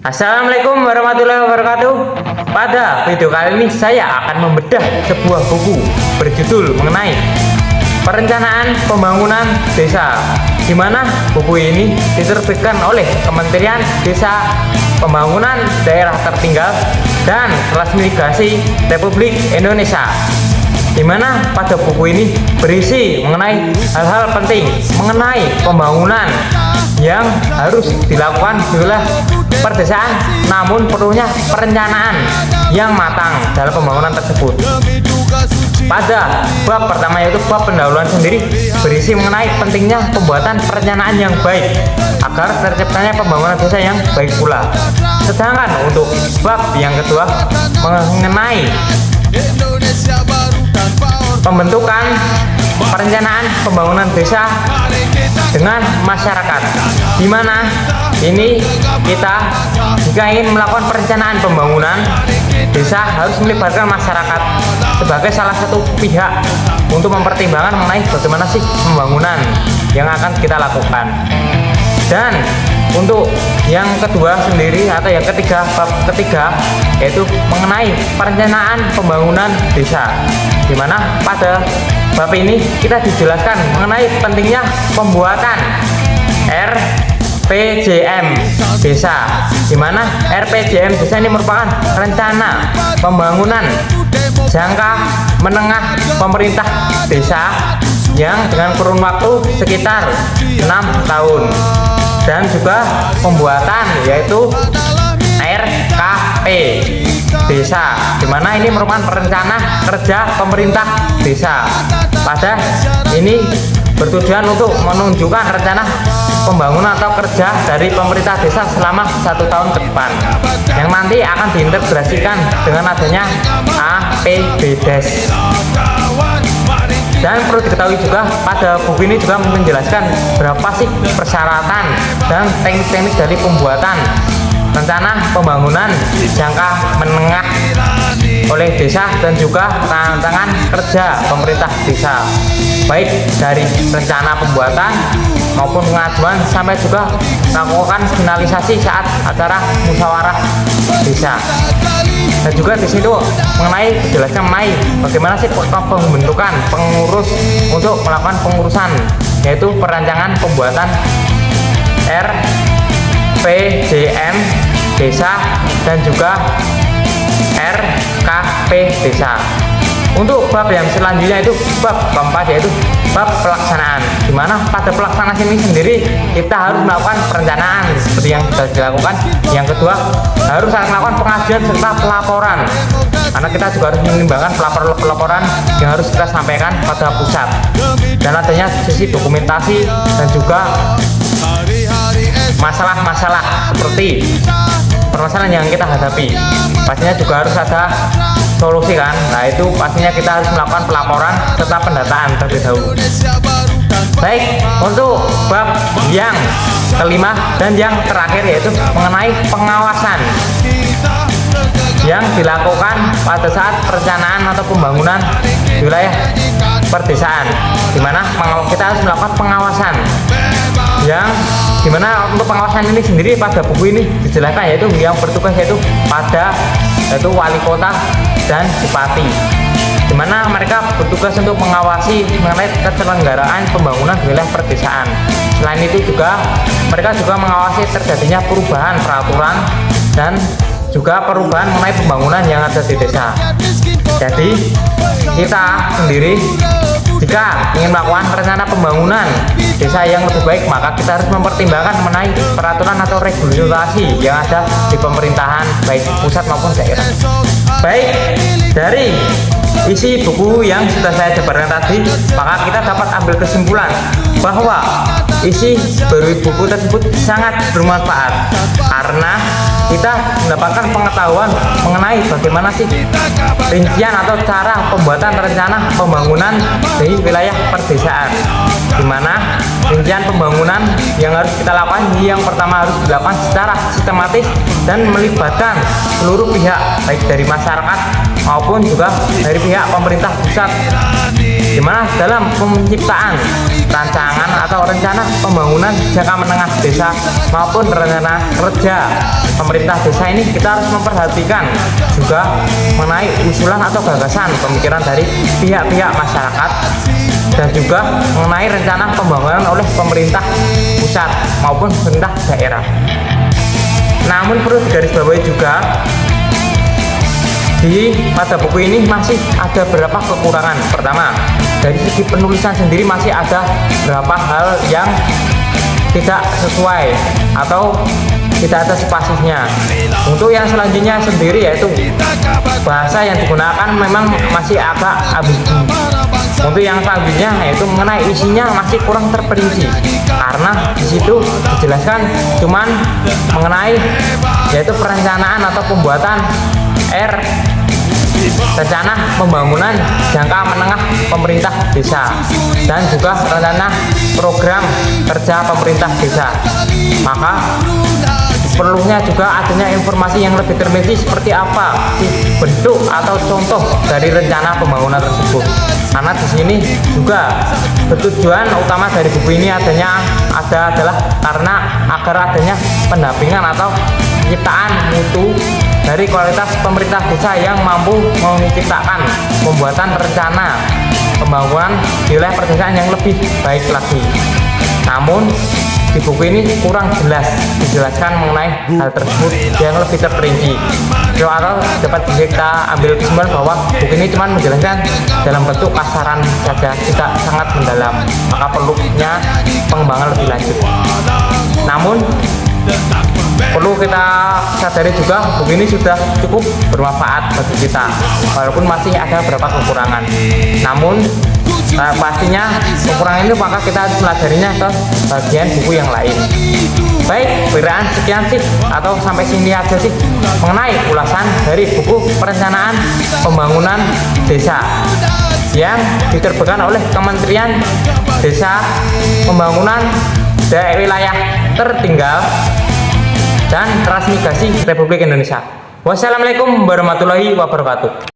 Assalamualaikum warahmatullahi wabarakatuh. Pada video kali ini saya akan membedah sebuah buku berjudul mengenai perencanaan pembangunan desa, di mana buku ini diterbitkan oleh Kementerian Desa, Pembangunan Daerah Tertinggal dan Transmigrasi Republik Indonesia, di mana pada buku ini berisi mengenai hal-hal penting mengenai pembangunan yang harus dilakukan di wilayah perdesaan, namun perlunya perencanaan yang matang dalam pembangunan tersebut. Pada bab pertama, yaitu bab pendahuluan sendiri, berisi mengenai pentingnya pembuatan perencanaan yang baik agar terciptanya pembangunan desa yang baik pula. Sedangkan untuk bab yang kedua mengenai pembentukan perencanaan pembangunan desa dengan masyarakat, di mana ini kita jika ingin melakukan perencanaan pembangunan desa harus melibatkan masyarakat sebagai salah satu pihak untuk mempertimbangkan mengenai bagaimana sih pembangunan yang akan kita lakukan. Dan untuk yang kedua sendiri atau yang ketiga, bab ketiga, yaitu mengenai perencanaan pembangunan desa, di mana pada bab ini kita dijelaskan mengenai pentingnya pembuatan RPJM desa, di mana RPJM desa ini merupakan rencana pembangunan jangka menengah pemerintah desa yang dengan kurun waktu sekitar 6 tahun, dan juga pembuatan yaitu RKP desa, di mana ini merupakan rencana kerja pemerintah desa. Pada ini bertujuan untuk menunjukkan rencana pembangunan atau kerja dari pemerintah desa selama 1 tahun ke depan, yang nanti akan diintegrasikan dengan adanya APBDes. Dan perlu diketahui juga, pada buku ini juga menjelaskan berapa sih persyaratan dan teknik-teknik dari pembuatan rencana pembangunan jangka menengah oleh desa dan juga rancangan kerja pemerintah desa, baik dari rencana pembuatan maupun pengajuan sampai juga melakukan finalisasi saat acara musyawarah desa. Dan juga di situ dijelaskan mengenai bagaimana sih pembentukan pengurus untuk melakukan pengurusan, yaitu perancangan pembuatan RPJM desa dan juga RKP desa. Untuk bab yang selanjutnya itu bab keempat, yaitu bab pelaksanaan, di mana pada pelaksanaan ini sendiri kita harus melakukan perencanaan seperti yang sudah dilakukan. Yang kedua, harus melakukan pengajuan serta pelaporan, karena kita juga harus menimbangkan pelaporan yang harus kita sampaikan pada pusat, dan adanya sisi dokumentasi dan juga masalah-masalah seperti permasalahan yang kita hadapi, pastinya juga harus ada solusi kan. Nah, itu pastinya kita harus melakukan pelaporan serta pendataan terlebih dahulu. Baik, untuk bab yang kelima dan yang terakhir, yaitu mengenai pengawasan yang dilakukan pada saat perencanaan atau pembangunan di wilayah perdesaan, di mana kita harus melakukan pengawasan, yang dimana untuk pengawasan ini sendiri pada buku ini dijelaskan, yaitu yang bertugas yaitu wali kota dan bupati, di mana mereka bertugas untuk mengawasi mengenai keselenggaraan pembangunan di wilayah perdesaan. Selain itu juga mereka juga mengawasi terjadinya perubahan peraturan dan juga perubahan mengenai pembangunan yang ada di desa. Jadi kita sendiri jika ingin melakukan rencana pembangunan desa yang lebih baik, maka kita harus mempertimbangkan mengenai peraturan atau regulasi yang ada di pemerintahan baik pusat maupun daerah. Baik, dari isi buku yang sudah saya jabarkan tadi, maka kita dapat ambil kesimpulan bahwa isi buku tersebut sangat bermanfaat karena kita mendapatkan pengetahuan mengenai bagaimana sih rincian atau cara pembuatan rencana pembangunan di wilayah perdesaan, di mana rincian pembangunan yang harus kita lakukan, yang pertama harus dilakukan secara sistematis dan melibatkan seluruh pihak baik dari masyarakat maupun juga dari pihak pemerintah pusat di mana dalam penciptaan rancangan atau rencana pembangunan jangka menengah desa maupun rencana kerja pemerintah desa ini kita harus memperhatikan juga mengenai usulan atau gagasan pemikiran dari pihak-pihak masyarakat dan juga mengenai rencana pembangunan oleh pemerintah pusat maupun pemerintah daerah. Namun perlu digarisbawahi juga pada buku ini masih ada beberapa kekurangan. Pertama, dari segi penulisan sendiri masih ada beberapa hal yang tidak sesuai atau tidak ada spasinya. Untuk yang selanjutnya sendiri yaitu bahasa yang digunakan memang masih agak ambigu. Untuk yang selanjutnya yaitu mengenai isinya masih kurang terperinci karena di situ dijelaskan cuman mengenai yaitu perencanaan atau pembuatan rencana pembangunan jangka menengah pemerintah desa dan juga rencana program kerja pemerintah desa. Maka perlunya juga adanya informasi yang lebih terperinci seperti apa sih bentuk atau contoh dari rencana pembangunan tersebut. Karena di sini juga bertujuan utama dari buku ini adalah karena agar adanya pendampingan atau penciptaan mutu dari kualitas pemerintah desa yang mampu menciptakan pembuatan rencana pembangunan di wilayah perdesaan yang lebih baik lagi. Namun di buku ini kurang jelas dijelaskan mengenai hal tersebut yang lebih terperinci. Atau dapat kita ambil kesimpulan bahwa buku ini cuma menjelaskan dalam bentuk kasaran saja, tidak sangat mendalam. Maka perlunya pengembangan lebih lanjut. Namun perlu kita sadari juga buku ini sudah cukup bermanfaat bagi kita walaupun masih ada beberapa kekurangan. Namun pastinya kekurangan itu maka kita harus pelajarinya ke bagian buku yang lain. Baik, perkiraan sekian sih atau sampai sini aja sih mengenai ulasan dari buku perencanaan pembangunan desa yang diterbitkan oleh Kementerian Desa Pembangunan Daerah Wilayah Tertinggal dan Transmigrasi Republik Indonesia. Wassalamualaikum warahmatullahi wabarakatuh.